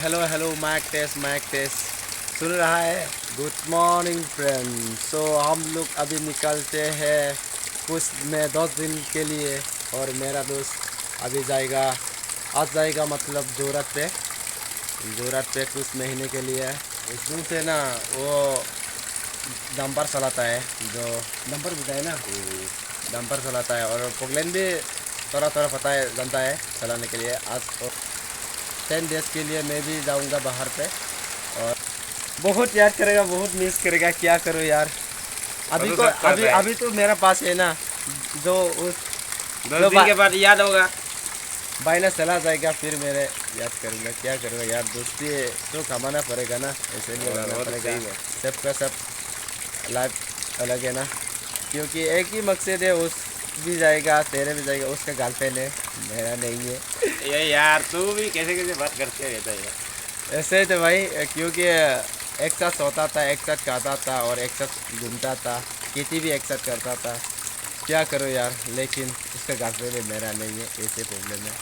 Hello hello mic test सुन रहा है। Good morning friend. सो हम लोग अभी निकलते हैं कुछ में 10 दिन के लिए, और मेरा दोस्त अभी जाएगा, आज जाएगा मतलब जोरत पे कुछ महीने के लिए। उसमें से ना वो डंपर चलाता है, जो डंपर होता है ना, डंपर चलाता है, और पोगलैंड भी थोड़ा थोड़ा पता है, जानता है चलाने के लिए। आज 10 डेज के लिए मैं भी जाऊंगा बाहर पे, और बहुत याद करेगा, बहुत मिस करेगा। क्या करूँ यार, अभी तो मेरा पास है ना, जो उस 10 दिन के बाद याद होगा। भाई ना चला जाएगा, फिर मेरे याद करूँगा। क्या करूँगा यार, दोस्ती तो कमाना पड़ेगा ना, ऐसे नहीं रहना पड़ेगा। सबका सब लाइफ अलग है ना, क्योंकि एक ही मकसद है, उस भी जाएगा, तेरे भी जाएगा, उसका गर्लफ्रेंड है, मेरा नहीं है। ये यार तू भी कैसे कैसे बात करते रहता है यार। ऐसे तो भाई, क्योंकि एक साथ सोता था, एक साथ खाता था, और एक साथ घूमता था, खेती भी एक साथ करता था। क्या करो यार, लेकिन उसका गर्लफ्रेंड है, मेरा नहीं है, ऐसे प्रॉब्लम है।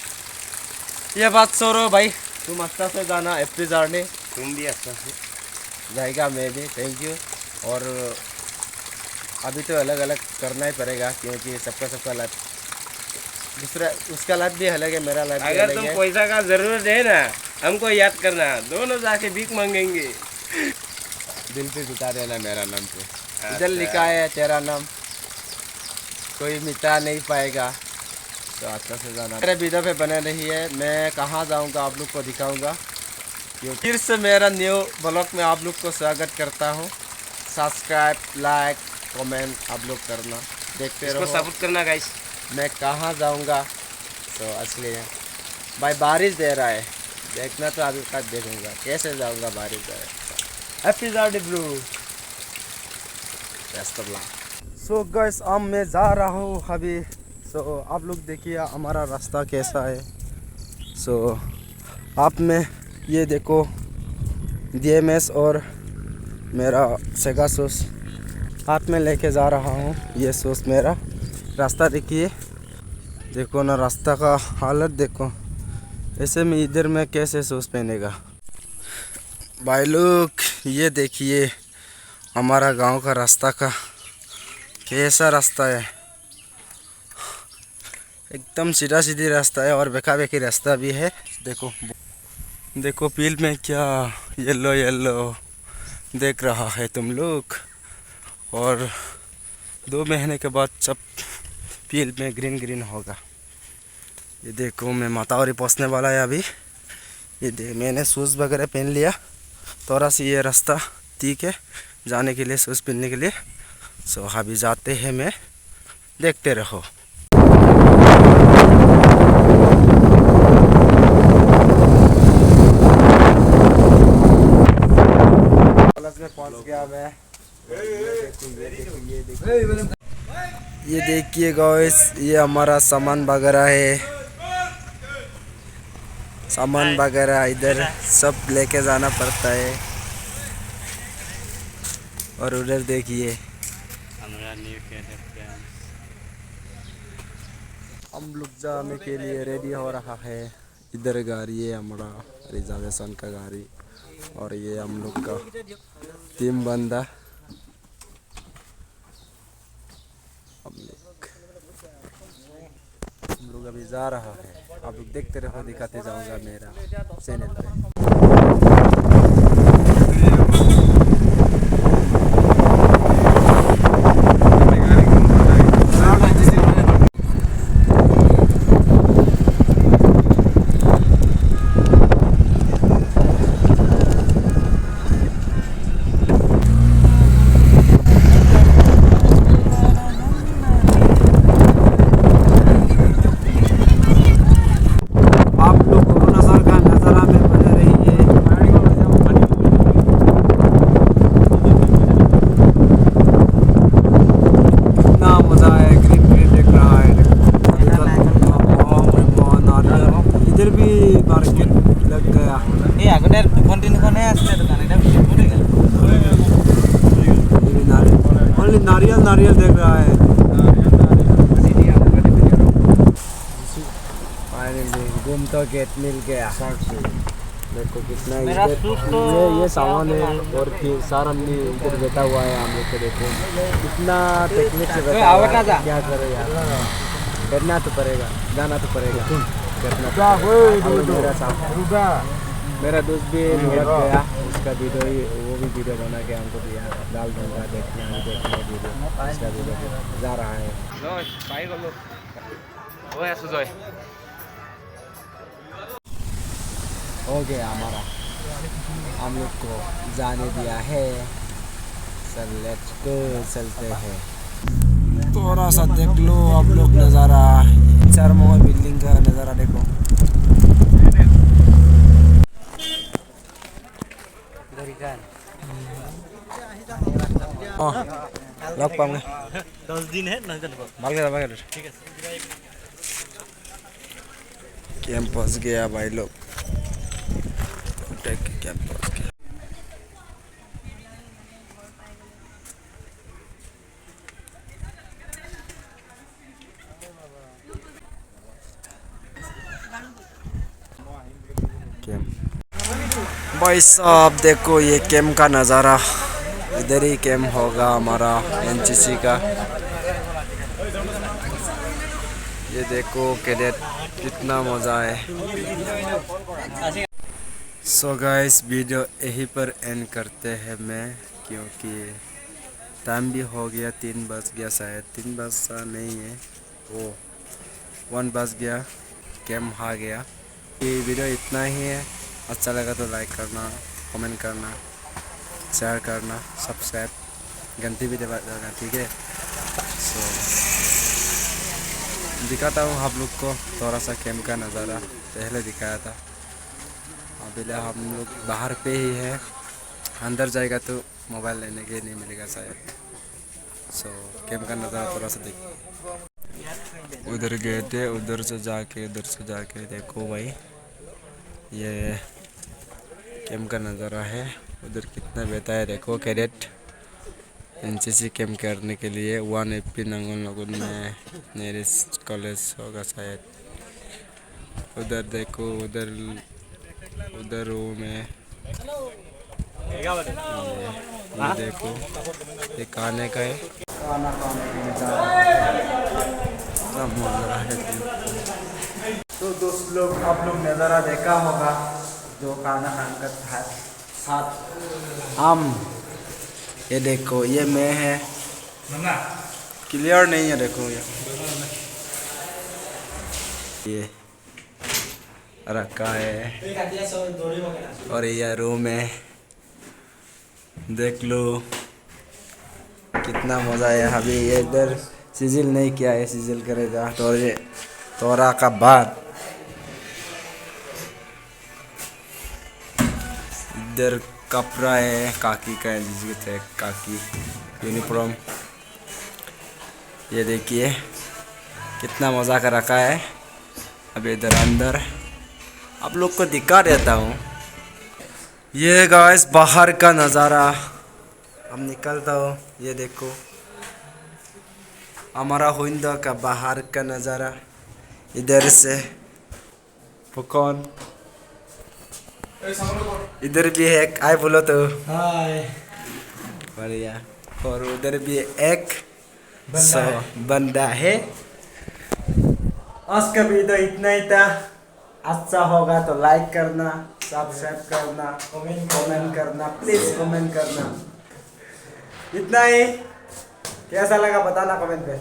ये बात छोड़ो भाई, तुम अच्छा से जाना एफपी जर्नी। तुम भी अच्छा से जाएगा, मैं भी, थैंक यू। और अभी तो अलग अलग करना ही पड़ेगा, क्योंकि सबका लाइफ दूसरा, उसका लाइफ भी अलग है, मेरा लाइफ भी अगर अलग तुम है। पैसा का जरूरत है ना, हमको याद करना, दोनों जाके भीख मांगेंगे। दिल पे जुटा देना मेरा नाम पे, अच्छा। इधर लिखा है तेरा नाम, कोई मिटा नहीं पाएगा। तो अच्छा से जाना, मेरे वीडियो पे बने रहिए। मैं कहाँ जाऊँगा आप लोग को दिखाऊँगा, क्योंकि फिर से मेरा न्यू ब्लॉग में आप लोग को स्वागत करता हूँ। सब्सक्राइब, लाइक, कमेंट आप लोग करना, देखते इसको रहो सपोर्ट करना गाइस। मैं कहाँ जाऊँगा। तो असली है भाई, बारिश दे रहा है, देखना तो अभी तक देखूँगा कैसे जाऊँगा, बारिश दे रहा है। Happy journey blue, best of luck. So guys, अब मैं जा रहा हूँ अभी। सो आप लोग देखिए हमारा रास्ता कैसा है। सो आप में ये देखो, DMS और मेरा सेगा सूस हाथ में लेके जा रहा हूँ। ये सूस मेरा, रास्ता देखिए, देखो ना रास्ता का हालत देखो। ऐसे में इधर में कैसे सूस पहनेगा भाई लोग। ये देखिए हमारा गांव का रास्ता का कैसा रास्ता है, एकदम सीधा सीधी रास्ता है, और बेका बेकी रास्ता भी है। देखो देखो फील्ड में क्या येलो येलो देख रहा है तुम लोग, और 2 महीने के बाद सब फील्ड में ग्रीन ग्रीन होगा। ये देखो मैं मातावरी पहुंचने वाला है अभी। ये देख, मैंने शूज़ वगैरह पहन लिया, थोड़ा सी ये रास्ता ठीक है जाने के लिए, शूज़ पहनने के लिए। सो अभी जाते हैं, मैं देखते रहो। कॉलेज में पहुंच गया मैं। ये देखिए गाइस, ये हमारा सामान वगैरह है, सामान वगैरह इधर सब लेके जाना पड़ता है। और उधर देखिए हम लोग जाने के लिए रेडी हो रहा है। इधर गाड़ी है हमारा रिजर्वेशन का गाड़ी, और ये हम लोग का टीम बंदा। हम लोग अभी जा रहा है, आप लोग देखते रहो, दिखाते जाऊंगा मेरा चैनल पे। नारियल नारियल देख रहा है। फाइनली घूम तो गेट मिल गया। देखो कितना मेरा इधर शूज तो ये सामान है और फिर सारा आदमी इधर बैठा हुआ है। हम लोग को देखो कितना टेक्निक से बैठा हुआ है। क्या करो यार, करना तो पड़ेगा, जाना तो पड़ेगा, करना तो पड़ेगा। मेरा दोस्त भी लौट गया, उसका वीडियो ही वो भी वीडियो बना के हमको दिया, डाल दूंगा, देखने वीडियो इसका वीडियो जा रहा है। Rồi, bay con luôn. Ôi, sao rồi? हो गया हमारा, हम लोग को जाने दिया है। सर लेट्स गो, चलते हैं। थोड़ा सा देख लो आप लोग नज़ारा, चारमोह बिल्डिंग का नज़ारा देखो। लग पाऊंगे 10 दिन है ना भाग ठीक है। कैंपस गया भाई लोग, कैंपस गया। भाई साहब देखो ये कैंप का नज़ारा, इधर ही कैंप होगा हमारा एनसीसी का। ये देखो कैडेट, कितना मज़ा है। सो गाइस वीडियो यहीं पर एंड करते हैं मैं, क्योंकि टाइम भी हो गया, 3 बज गया, शायद 3 बजा नहीं है, वो 1 बज गया, कैंप आ गया। ये वीडियो इतना ही है, अच्छा लगा तो लाइक करना, कमेंट करना, शेयर करना, सब्सक्राइब घंटी भी दबा देना, ठीक है। सो दिखाता हूँ आप लोग को थोड़ा सा कैंप का नज़ारा, पहले दिखाया था। अभी हम लोग बाहर पे ही है, अंदर जाएगा तो मोबाइल लेने के नहीं मिलेगा शायद। सो कैंप का नज़ारा थोड़ा सा देख, उधर गए थे, उधर से जाके देखो भाई, ये कैंप का नज़ारा है। उधर कितना बैठा है देखो कैडेट, एनसीसी कैंप करने के लिए 1 AP नंगल नगुन में नेरिस्ट कॉलेज होगा शायद। उधर देखो, उधर रूम है, ये देखो, ये खाने का है, खाना खाने के लिए जा रहा है, सब मज़ा है। तो दोस्त लोग, आप लोग नज़ारा देखा होगा जो खाना खाने का था, साथ आम। ये देखो, ये मैं है, क्लियर नहीं है, देखो ये रखा है, और ये रूम है, देख लो कितना मज़ा है। अभी ये इधर सिजिल नहीं किया है, सिजिल करेगा तोरा का बाद। इधर कपड़ा है, काकी का है, जिसके काकी यूनिफॉर्म। ये देखिए कितना मज़ा कर रखा है। अभी इधर अंदर आप लोग को दिखा देता हूँ, ये गाइस बाहर का नज़ारा। हम निकलता हूँ, ये देखो हमारा हुंदा का बाहर का नज़ारा। इधर से कौन, इधर भी है एक, आए बोलो तो हाय, बढ़िया। और उधर भी एक बंदा है। आज का वीडियो इतना ही था, अच्छा होगा तो लाइक करना, सब्सक्राइब करना, कमेंट करना, प्लीज कमेंट करना। इतना ही, कैसा लगा बताना कमेंट पे।